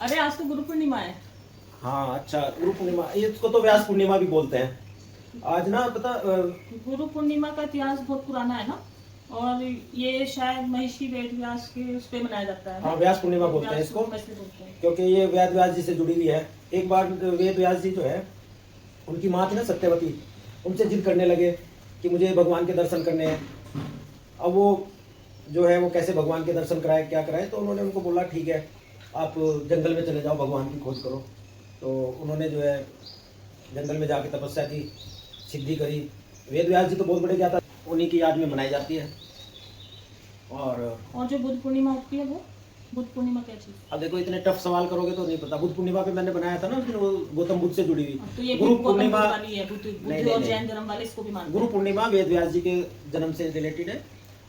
अरे आज तो गुरु पूर्णिमा है। हाँ अच्छा, गुरु पूर्णिमा, इसको तो व्यास पूर्णिमा भी बोलते हैं। आज ना पता गुरु पूर्णिमा का इतिहास बहुत पुराना है ना, और ये शायद महिषी वेद व्यास के उस पे मनाया जाता है ना? हाँ व्यास पूर्णिमा बोलते हैं इसको, क्योंकि ये वेद व्यास जी से जुड़ी हुई है। एक बार वेद व्यास जी जो है, उनकी माँ थी ना सत्यवती, उनसे जिद करने लगे कि मुझे भगवान के दर्शन करने हैं। अब वो जो है वो कैसे भगवान के दर्शन कराए, क्या कराए, तो उन्होंने उनको बोला ठीक है आप जंगल में चले जाओ, भगवान की खोज करो। तो उन्होंने जो है जंगल में जाके तपस्या की, सिद्धि करी। वेद व्यास जी तो बहुत बड़े ज्ञाता, उन्हीं की याद में मनाई जाती है। और जो बुद्ध पूर्णिमा होती है वो बुद्ध पूर्णिमा क्या चीज? अब देखो इतने टफ सवाल करोगे तो नहीं पता। बुद्ध पूर्णिमा पे मैंने बनाया था ना, वो गौतम बुद्ध से जुड़ी हुई। तो ये गुरु पूर्णिमा वाली है, बुद्ध और जैन धर्म वाले इसको भी मानते हैं। गुरु पूर्णिमा वेद व्यास जी के जन्म से रिलेटेड है।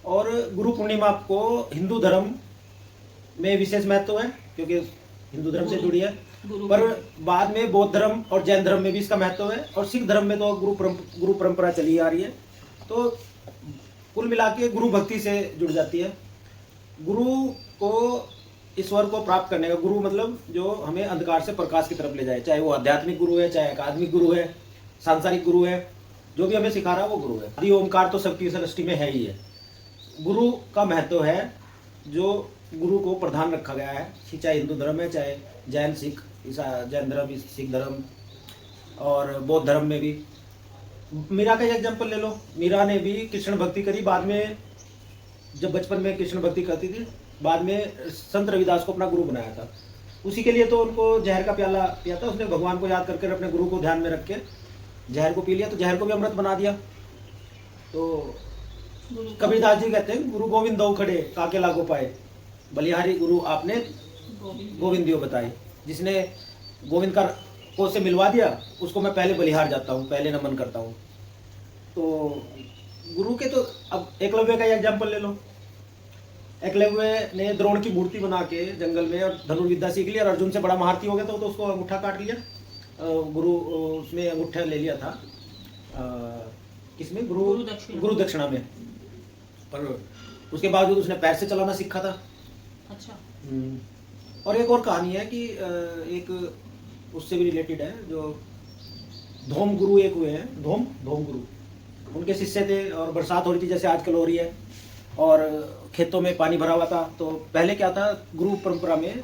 और गुरु पूर्णिमा को हिंदू धर्म में विशेष महत्व है, क्योंकि हिंदू धर्म से जुड़ी है। पर बाद में बौद्ध धर्म और जैन धर्म में भी इसका महत्व है, और सिख धर्म में तो गुरु परंपरा चली आ रही है। तो कुल मिला के गुरु भक्ति से जुड़ जाती है। गुरु को ईश्वर को प्राप्त करने का, गुरु मतलब जो हमें अंधकार से प्रकाश की तरफ ले जाए, चाहे वो आध्यात्मिक गुरु है, चाहे अकादमिक गुरु है, सांसारिक गुरु है, जो भी हमें सिखा रहा है वो गुरु है। आदि ओमकार तो सबकी सृष्टि में है ही है। गुरु का महत्व है, जो गुरु को प्रधान रखा गया है, चाहे हिंदू धर्म है, चाहे जैन सिख, जैन धर्म, सिख धर्म और बौद्ध धर्म में भी। मीरा का एग्जाम्पल ले लो, मीरा ने भी कृष्ण भक्ति करी। बाद में जब बचपन में कृष्ण भक्ति करती थी, बाद में संत रविदास को अपना गुरु बनाया था। उसी के लिए तो उनको जहर का प्याला पिया था। उसने भगवान को याद करके अपने गुरु को ध्यान में रख के जहर को पी लिया, तो जहर को भी अमृत बना दिया। तो कबीरदास जी कहते हैं, गुरु गोविंद दो खड़े काके लागो पाए, बलिहारी गुरु आपने गोविंद दियो बताए। जिसने गोविंद का को से मिलवा दिया, उसको मैं पहले बलिहार जाता हूँ, पहले नमन करता हूँ। तो गुरु के तो अब एकलव्य का एग्जाम्पल ले लो। एकलव्य ने द्रोण की मूर्ति बना के जंगल में और धनुर्विद्या सीख लिया, और अर्जुन से बड़ा महारथी हो गया तो उसको अंगूठा काट लिया। गुरु उसमें अंगूठा ले लिया था, किसमें, गुरु दक्षिणा में। पर उसके बावजूद उसने पैर से चलाना सीखा था। अच्छा। और एक और कहानी है कि एक उससे भी रिलेटेड है, जो धोम गुरु एक हुए हैं, धोम गुरु, उनके शिष्य थे। और बरसात हो रही थी, जैसे आजकल हो रही है, और खेतों में पानी भरा हुआ था। तो पहले क्या था, गुरु परंपरा में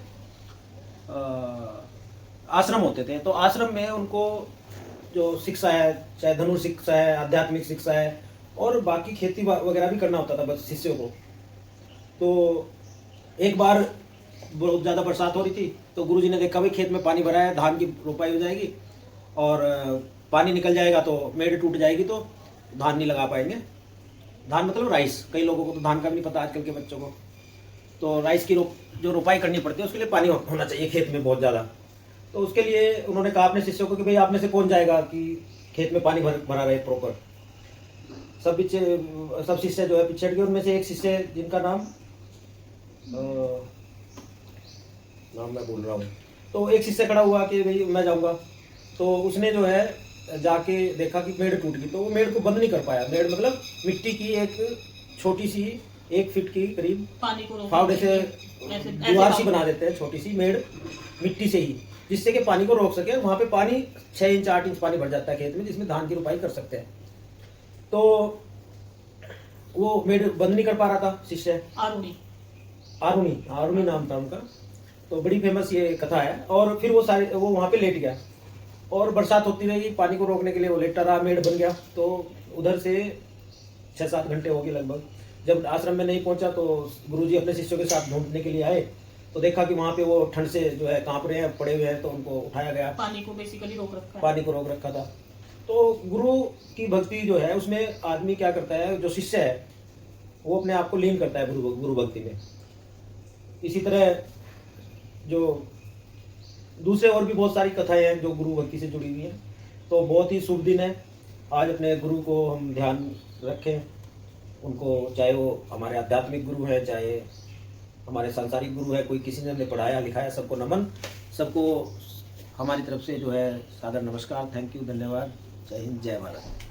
आश्रम होते थे। तो आश्रम में उनको जो शिक्षा है, चाहे धनुष शिक्षा है, आध्यात्मिक शिक्षा है, और बाकी खेती वगैरह भी करना होता था बस शिष्यों को। तो एक बार बहुत ज़्यादा बरसात हो रही थी, तो गुरुजी ने देखा भाई खेत में पानी भरा है, धान की रोपाई हो जाएगी, और पानी निकल जाएगा तो मेड़ टूट जाएगी, तो धान नहीं लगा पाएंगे। धान मतलब राइस, कई लोगों को तो धान का भी नहीं पता आजकल के बच्चों को। तो राइस की जो रोपाई करनी पड़ती है, उसके लिए पानी होना चाहिए खेत में बहुत ज़्यादा। तो उसके लिए उन्होंने कहा अपने शिष्यों को कि भाई आप में से कौन जाएगा कि खेत में पानी भरा रहे प्रॉपर। सब शिष्य जो है पीछे हट गए। उनमें से एक शिष्य, जिनका नाम मैं बोल रहा हूँ, तो एक शिष्य खड़ा हुआ कि भाई मैं जाऊँगा। तो उसने जो है जाके देखा कि मेड़ टूट गई, तो वो मेड़ को बंद नहीं कर पाया। मेड़ मतलब मिट्टी की एक छोटी सी 1 फीट की करीब फावड़े से दीवार सी बना देते हैं, छोटी सी मेड़ मिट्टी से ही, जिससे कि पानी को रोक सके। वहाँ पे पानी 6 इंच 8 इंच पानी भर जाता है खेत में, जिसमें धान की रोपाई कर सकते हैं। तो वो मेड़ बंद नहीं कर पा रहा था शिष्य। आरुणी नाम था उनका। तो बड़ी फेमस ये कथा है। और फिर वो वहाँ पे लेट गया, और बरसात होती रही, पानी को रोकने के लिए वो लेटा रहा, मेड़ बन गया। तो उधर से 6-7 घंटे हो गए लगभग। जब आश्रम में नहीं पहुंचा, तो गुरुजी अपने शिष्यों के साथ ढूंढने के लिए आए, तो देखा कि वहाँ पे वो ठंड से जो है कांप रहे हैं, पड़े हुए हैं। तो उनको उठाया गया, पानी को बेसिकली रोक रखा था। तो गुरु की भक्ति जो है, उसमें आदमी क्या करता है, जो शिष्य है वो अपने आप को लीन करता है गुरु भक्ति में। इसी तरह जो दूसरे और भी बहुत सारी कथाएं हैं जो गुरु भक्ति से जुड़ी हुई हैं। तो बहुत ही शुभ दिन है आज। अपने गुरु को हम ध्यान रखें, उनको, चाहे वो हमारे आध्यात्मिक गुरु हैं, चाहे हमारे सांसारिक गुरु है, कोई किसी ने हमें पढ़ाया लिखाया, सबको नमन, सबको हमारी तरफ से जो है सादर नमस्कार। थैंक यू, धन्यवाद। जय हिंद, जय भारत।